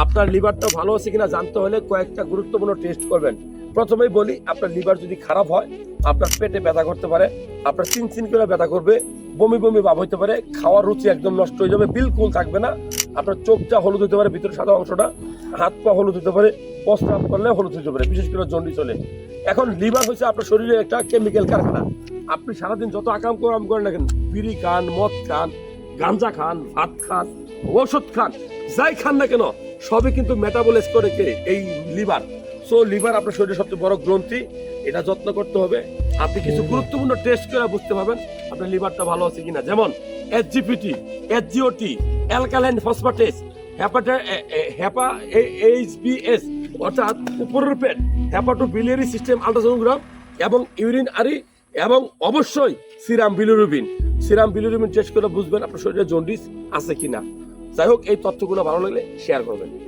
আপনার লিভারটা ভালো আছে কিনা জানতে হলে কয়েকটা গুরুত্বপূর্ণ টেস্ট করবেন। প্রথমেই বলি, আপনার লিভার যদি খারাপ হয় আপনার পেটে ব্যথা করতে পারে, আপনার চিনচিন করে ব্যথা করবে, বমি বমি ভাব হইতে পারে, খাওয়ার রুচি একদম নষ্ট হয়ে যাবে, বিলকুল থাকবে না, আপনার চোখটা হলুদ হতে পারে, ভিতরে সাদা অংশটা, হাত পা হলুদ হতে পারে, প্রস্রাব করলে হলুদ হতে পারে, বিশেষ করে জন্ডিস হলে। এখন লিভার হচ্ছে আপনার শরীরে একটা কেমিক্যাল কারখানা। আপনি সারাদিন যত আকাম করাম করেন না কেন, বিড়ি খান, মদ খান, গাঞ্জা খান, ভাত খান, ওষুধ খান, যাই খান না কেন, সবই কিন্তু মেটাবলাইজ করে কে? এই লিভার। সো লিভার আপনার শরীরের সবচেয়ে বড় গ্রন্থি, এটা যত্ন করতে হবে। আপনি কিছু গুরুত্বপূর্ণ টেস্ট করে বুঝতে পারবেন আপনার লিভারটা ভালো আছে কিনা। যেমন SGPT, SGOT, alkaline phosphatase, HBS অর্থাৎ উপরের পেট, হেপাটো বিলিয়ারি সিস্টেম আল্ট্রাসোনোগ্রাম এবং ইউরিনারি, এবং অবশ্যই serum bilirubin. Serum bilirubin test করে বুঝবেন আপনার শরীরে জন্ডিস আছে কিনা। যাই হোক, এই তথ্যগুলো ভালো লাগলে শেয়ার করবেন।